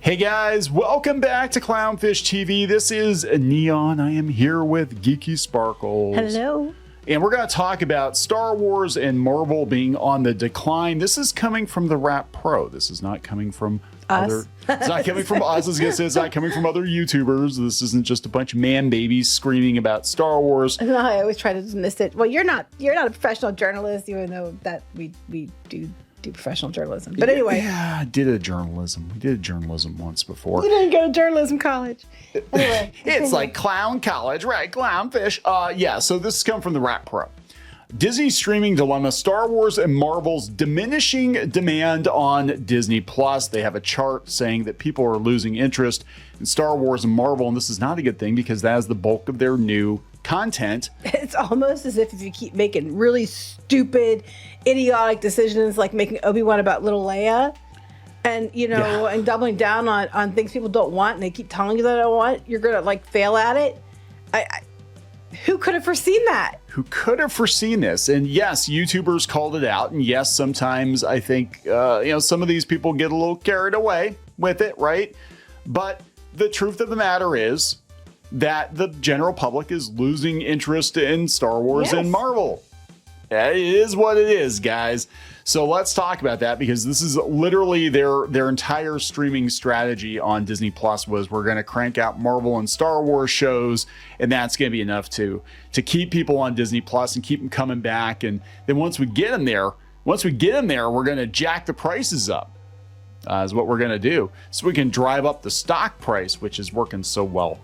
Hey guys, welcome back to Clownfish TV. This is Kneon. I am here with Geeky Sparkles. Hello. And we're going to talk about Star Wars and Marvel being on the decline. This is coming from the Rap Pro. This is not coming from Us. It's not coming from us. I was going to say it's not coming from other YouTubers. This isn't just a bunch of man babies screaming about Star Wars. No, I always try to dismiss it. Well, you're not a professional journalist, even though that we do professional journalism. But anyway. Yeah, I did a journalism. We did journalism once before. You didn't go to journalism college. Anyway. It's like clown college, right? Clownfish. Yeah, so this has come from the Rap Pro. Disney's streaming dilemma, Star Wars and Marvel's diminishing demand on Disney Plus. They have a chart saying that people are losing interest in Star Wars and Marvel, and this is not a good thing because that is the bulk of their new content. It's almost as if you keep making really stupid, idiotic decisions, like making Obi-Wan about little Leia, and and doubling down on things people don't want, and they keep telling you that I don't want, you're gonna like fail at it. Who could have foreseen that? Who could have foreseen this? And yes, YouTubers called it out. And yes, sometimes I think, some of these people get a little carried away with it, right? But the truth of the matter is that the general public is losing interest in Star Wars and Marvel. It is what it is, guys. So let's talk about that, because this is literally their entire streaming strategy on Disney Plus was we're going to crank out Marvel and Star Wars shows, and that's going to be enough to keep people on Disney Plus and keep them coming back. And then once we get them there, we're going to jack the prices up. Is what we're going to do, so we can drive up the stock price, which is working so well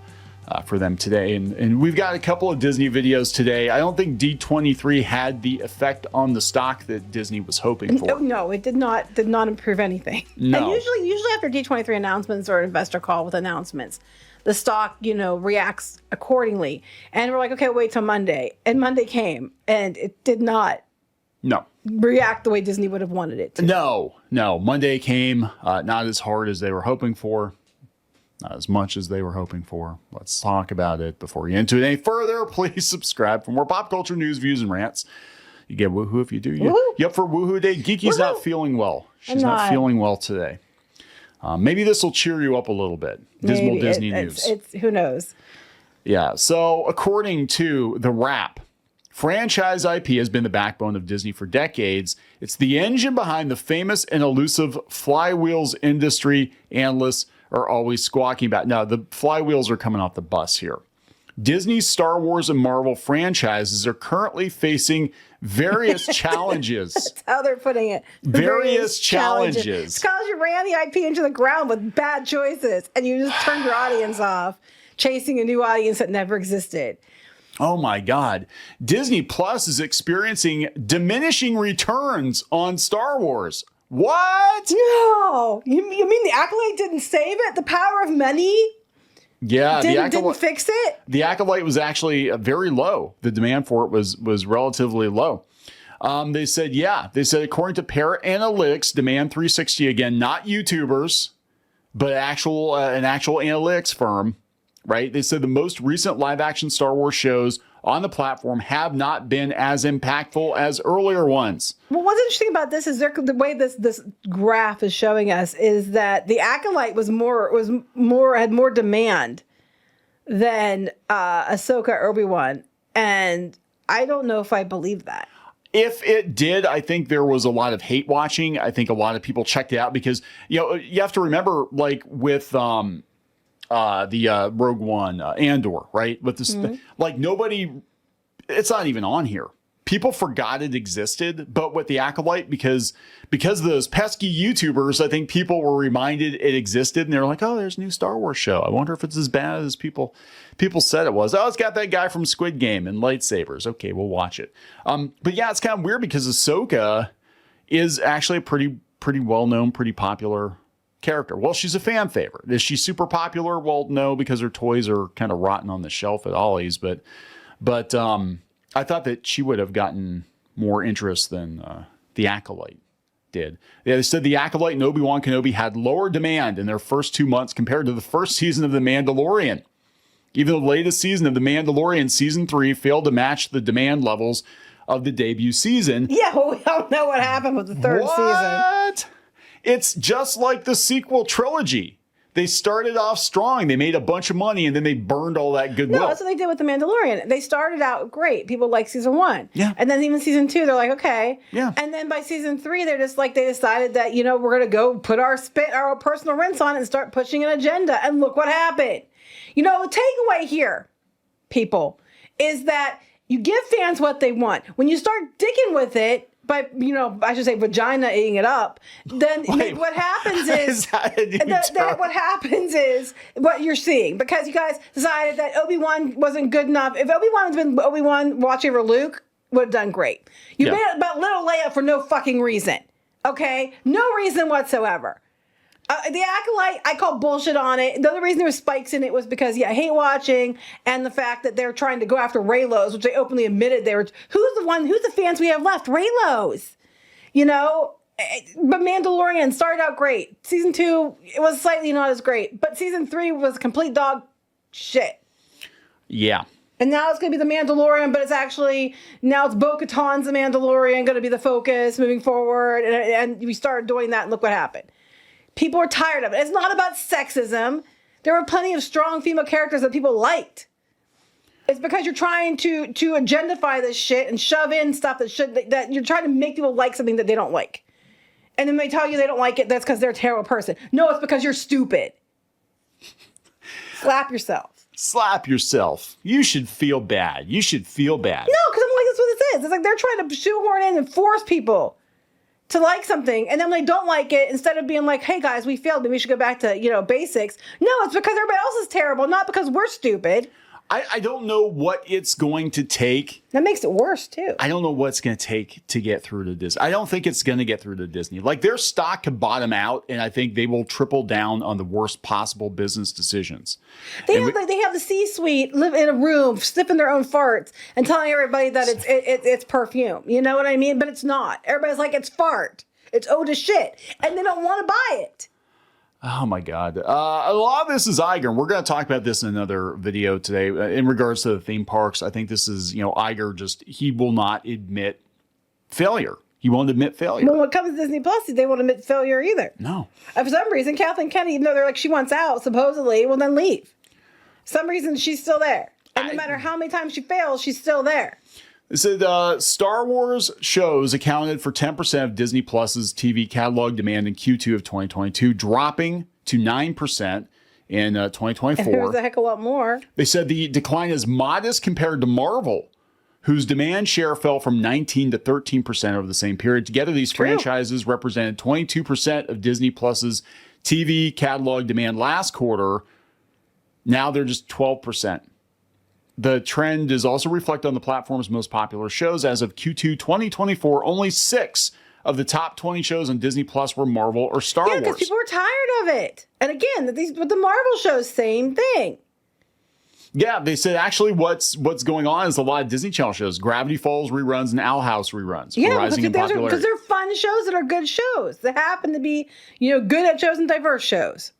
for them today. And we've got a couple of Disney videos today. I don't think D23 had the effect on the stock that Disney was hoping for. No, it did not improve anything. No. And usually after D23 announcements or an investor call with announcements, the stock, reacts accordingly. And we're like, okay, wait till Monday. And Monday came, and it did not react the way Disney would have wanted it to. No. Monday came, not as hard as they were hoping for. Not as much as they were hoping for. Let's talk about it. Before we get into it any further, please subscribe for more pop culture news, views, and rants. You get woohoo if you do. You up for woohoo day? Geeky's not feeling well. She's not feeling well today. Maybe this will cheer you up a little bit. Dismal Disney news. It's who knows? Yeah. So according to the Wrap, franchise IP has been the backbone of Disney for decades. It's the engine behind the famous and elusive flywheels industry analysts are always squawking about. Now, the flywheels are coming off the bus here. Disney's Star Wars and Marvel franchises are currently facing various challenges. That's how they're putting it. Various challenges. It's because you ran the IP into the ground with bad choices, and you just turned your audience off, chasing a new audience that never existed. Oh my God. Disney Plus is experiencing diminishing returns on Star Wars. What? No. You mean the Acolyte didn't save it? The power of many? Yeah. Didn't fix it? The Acolyte was actually very low. The demand for it was relatively low. They said according to Parrot Analytics, Demand 360, again, not YouTubers, but an actual analytics firm, right? They said the most recent live action Star Wars shows on the platform have not been as impactful as earlier ones. Well, what's interesting about this is the way this graph is showing us is that the Acolyte had more demand than Ahsoka or Obi-Wan, and I don't know if I believe that. If it did, I think there was a lot of hate watching. I think a lot of people checked it out because you have to remember, like with the Rogue One, Andor, right? With this, like nobody, it's not even on here. People forgot it existed, but with the Acolyte, because of those pesky YouTubers, I think people were reminded it existed, and they're like, oh, there's a new Star Wars show. I wonder if it's as bad as people said it was. Oh, it's got that guy from Squid Game and lightsabers. Okay, we'll watch it. But yeah, it's kind of weird because Ahsoka is actually a pretty well-known, pretty popular character. Well, she's a fan favorite. Is she super popular? Well, no, because her toys are kind of rotten on the shelf at Ollie's. But I thought that she would have gotten more interest than the Acolyte did. Yeah, they said the Acolyte and Obi-Wan Kenobi had lower demand in their first 2 months compared to the first season of The Mandalorian. Even the latest season of The Mandalorian, season 3, failed to match the demand levels of the debut season. Yeah, well, we don't know what happened with the third season. It's just like the sequel trilogy. they started off strong. They made a bunch of money, and then they burned all that goodwill. No, that's what they did with The Mandalorian. They started out great. People liked season 1. Yeah. And then even season 2, they're like, okay. Yeah. And then by season 3, they're just like, they decided that, you know, we're going to go put our personal rinse on and start pushing an agenda. And look what happened. You know, the takeaway here, people, is that you give fans what they want. When you start digging with it, by, you know, I should say vagina eating it up, then what happens is what happens is what you're seeing, because you guys decided that Obi-Wan wasn't good enough. If Obi-Wan had been Obi-Wan watching over Luke, would have done great. You made it about little Leia for no fucking reason. Okay? No reason whatsoever. The Acolyte, I call bullshit on it. The only reason there was spikes in it was because, I hate watching, and the fact that they're trying to go after Reylos, which they openly admitted they were. Who's the fans we have left? Reylos. You know? But Mandalorian started out great. Season 2, it was slightly not as great. But season 3 was complete dog shit. Yeah. And now it's going to be The Mandalorian, but now it's Bo-Katan's The Mandalorian going to be the focus moving forward. And we started doing that, and look what happened. People are tired of it. It's not about sexism. There were plenty of strong female characters that people liked. It's because you're trying to agendify this shit and shove in stuff that you're trying to make people like something that they don't like. And then they tell you they don't like it, that's because they're a terrible person. No, it's because you're stupid. Slap yourself. Slap yourself. You should feel bad. You should feel bad. No, because I'm like, that's what this is. It's like they're trying to shoehorn in and force people to like something, and then when they don't like it, instead of being like, hey guys, we failed, maybe we should go back to, basics. No, it's because everybody else is terrible, not because we're stupid. I don't know what it's going to take. That makes it worse, too. I don't know what it's going to take to get through to Disney. I don't think it's going to get through to Disney. Like, their stock could bottom out, and I think they will triple down on the worst possible business decisions. They have the C-suite live in a room, sniffing their own farts, and telling everybody that it's perfume. You know what I mean? But it's not. Everybody's like, it's fart. It's eau de shit. And they don't want to buy it. Oh my God. A lot of this is Iger, and we're going to talk about this in another video today in regards to the theme parks. I think this is, Iger he will not admit failure. He won't admit failure. Well, when it comes to Disney Plus, they won't admit failure either. No. For some reason, Kathleen Kennedy, even though they're like, she wants out, supposedly, well, then leave. For some reason, she's still there. And no matter how many times she fails, she's still there. It said Star Wars shows accounted for 10% of Disney Plus's TV catalog demand in Q2 of 2022, dropping to 9% in 2024. There's a heck of a lot more. They said the decline is modest compared to Marvel, whose demand share fell from 19 to 13% over the same period. Together, these franchises represented 22% of Disney Plus's TV catalog demand last quarter. Now they're just 12%. The trend is also reflected on the platform's most popular shows. As of Q2 2024, only 6 of the top 20 shows on Disney Plus were Marvel or Star Wars. Yeah, because people are tired of it. And again, with the Marvel shows, same thing. Yeah, they said actually what's going on is a lot of Disney Channel shows. Gravity Falls reruns and Owl House reruns. Yeah, rising in popularity. Because they're fun shows that are good shows. They happen to be, good at shows and diverse shows.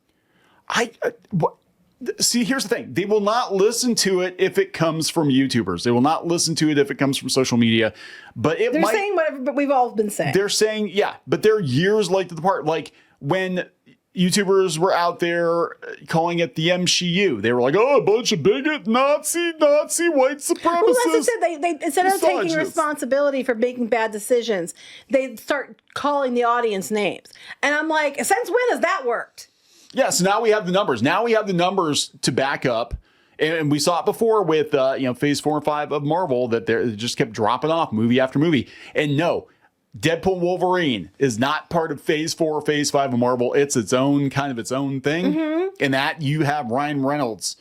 See, here's the thing. They will not listen to it if it comes from YouTubers. They will not listen to it if it comes from social media. But they're saying whatever, but we've all been saying. They're saying, but they're years late to the part. Like when YouTubers were out there calling it the MCU, they were like, oh, a bunch of bigot, Nazi, white supremacists. Well, that's what they instead of taking responsibility for making bad decisions, they start calling the audience names. And I'm like, since when has that worked? Yeah, so now we have the numbers. Now we have the numbers to back up. And we saw it before with, phase 4 and 5 of Marvel that it just kept dropping off movie after movie. And no, Deadpool and Wolverine is not part of phase 4 or phase 5 of Marvel. It's its own thing. Mm-hmm. And that you have Ryan Reynolds,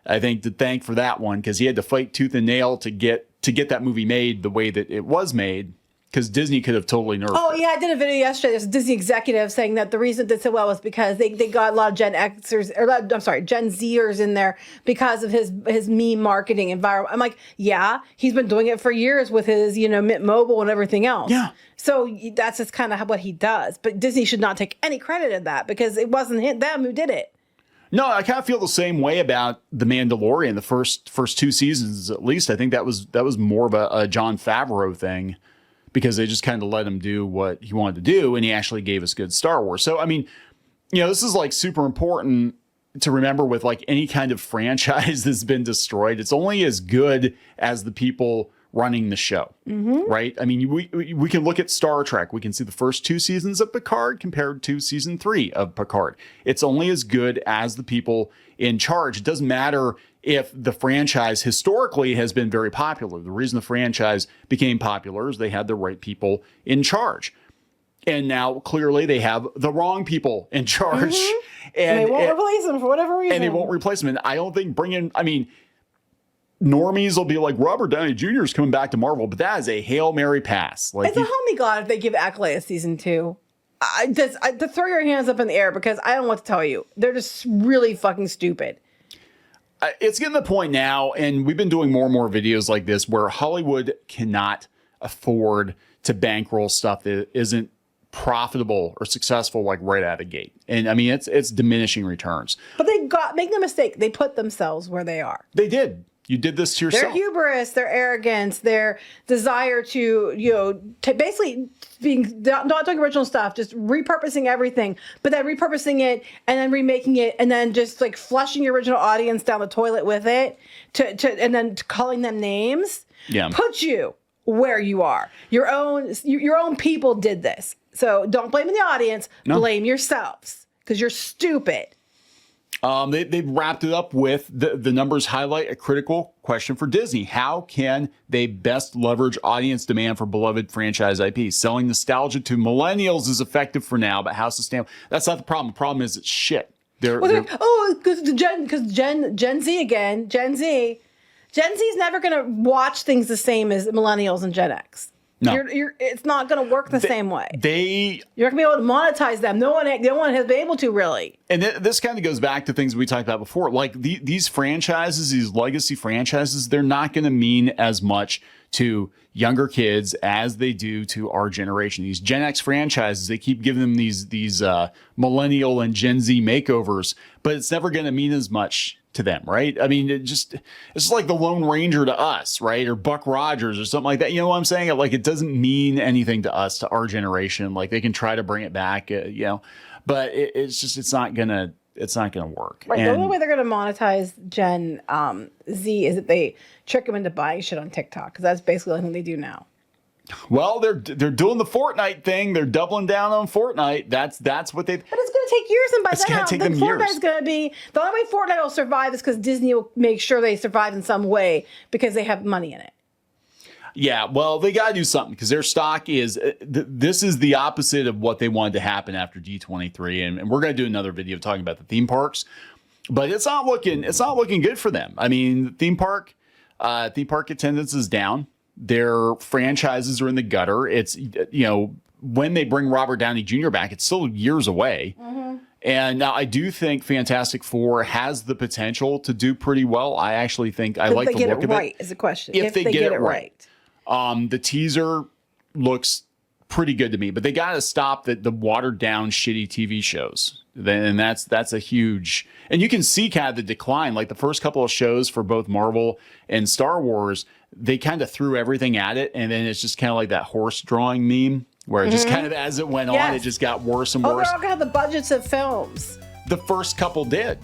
I think, to thank for that one, because he had to fight tooth and nail to get that movie made the way that it was made. Because Disney could have totally nerfed it. Yeah, I did a video yesterday. There's a Disney executive saying that the reason it did so well was because they got a lot of Gen Zers in there because of his meme marketing environment. I'm like, yeah, he's been doing it for years with his, Mint Mobile and everything else. Yeah. So that's just kind of what he does. But Disney should not take any credit in that because it wasn't them who did it. No, I kind of feel the same way about The Mandalorian. The first 2 seasons, at least, I think that was more of a Jon Favreau thing. Because they just kind of let him do what he wanted to do, and he actually gave us good Star Wars. So, I mean, this is like super important to remember with like any kind of franchise that's been destroyed, it's only as good as the people running the show, right? I mean, we can look at Star Trek. We can see the first 2 seasons of Picard compared to season 3 of Picard. It's only as good as the people in charge. It doesn't matter if the franchise historically has been very popular. The reason the franchise became popular is they had the right people in charge. And now clearly they have the wrong people in charge. And they won't replace them for whatever reason. And they won't replace them. And I don't think normies will be like, Robert Downey Jr. is coming back to Marvel, but that is a Hail Mary pass. Like, it's a homie god if they give Acolyte a season 2. To throw your hands up in the air because I don't know what to tell you. They're just really fucking stupid. It's getting to the point now, and we've been doing more and more videos like this where Hollywood cannot afford to bankroll stuff that isn't profitable or successful like right out of the gate. And I mean, it's diminishing returns. But make no mistake, they put themselves where they are. They did. You did this to yourself. Their hubris, their arrogance, their desire to, basically being not doing original stuff, just repurposing everything, but then repurposing it and then remaking it and then just like flushing your original audience down the toilet with it and then calling them names. Yeah. Put you where you are. Your own people did this. So don't blame the audience. No. Blame yourselves because you're stupid. They've wrapped it up with the numbers highlight a critical question for Disney. How can they best leverage audience demand for beloved franchise IP? Selling nostalgia to millennials is effective for now, but how sustainable? That's not the problem. The problem is it's shit. Because Gen Z again. Gen Z is never going to watch things the same as millennials and Gen X. No. It's not going to work the same way. You're not going to be able to monetize them. No one has been able to really. And this kind of goes back to things we talked about before. Like these franchises, these legacy franchises, they're not going to mean as much to younger kids as they do to our generation. These Gen X franchises, they keep giving them these millennial and Gen Z makeovers, but it's never going to mean as much to them, right? I mean, it's like the Lone Ranger to us, right? Or Buck Rogers or something like that. You know what I'm saying? Like, it doesn't mean anything to us, to our generation. Like, they can try to bring it back, but it's not gonna work. Right. The only way they're gonna monetize Gen Z is that they trick them into buying shit on TikTok, because that's basically the only thing they do now. Well, they're doing the Fortnite thing. They're doubling down on Fortnite. That's what they. But it's going to take years, and by then Fortnite's going to be the only way Fortnite will survive is because Disney will make sure they survive in some way because they have money in it. Yeah, well, they got to do something because their stock is. This is the opposite of what they wanted to happen after D23, and we're going to do another video talking about the theme parks. But it's not looking good for them. I mean, theme park attendance is down. Their franchises are in the gutter. It's, when they bring Robert Downey Jr. back, it's still years away. Mm-hmm. And now I do think Fantastic Four has the potential to do pretty well. I actually think I like the look of it. If they get it right is the question. If they get it right. The teaser looks pretty good to me, but they got to stop the watered down shitty TV shows. And that's a huge, and you can see kind of the decline. Like the first couple of shows for both Marvel and Star Wars, they kind of threw everything at it, and then it's just kind of like that horse drawing meme where it just kind of, as it went on, it just got worse and worse. They're all gonna have the budgets of films. The first couple did,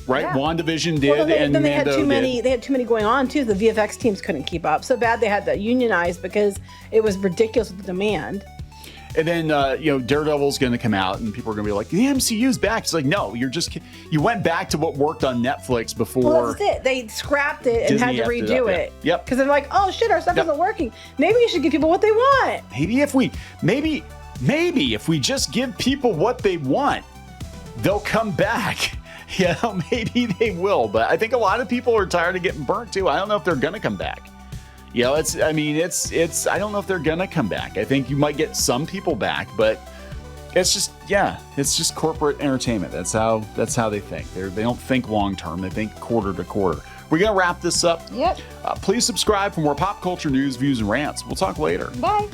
right? Yeah. WandaVision did, and then they had Mando too many. did. They had too many going on too. The VFX teams couldn't keep up. So bad they had to unionize because it was ridiculous with the demand. And then, Daredevil's going to come out and people are going to be like, the MCU's back. It's like, no, you went back to what worked on Netflix before. Well, that's it. They scrapped it and had to redo it. Yep. Because they're like, oh shit, our stuff isn't working. Maybe you should give people what they want. Maybe if we just give people what they want, they'll come back. Maybe they will. But I think a lot of people are tired of getting burnt too. I don't know if they're going to come back. I don't know if they're going to come back. I think you might get some people back, but it's just corporate entertainment. That's how they think. They don't think long term. They think quarter to quarter. We're going to wrap this up. Yep. Please subscribe for more pop culture news, views, and rants. We'll talk later. Bye.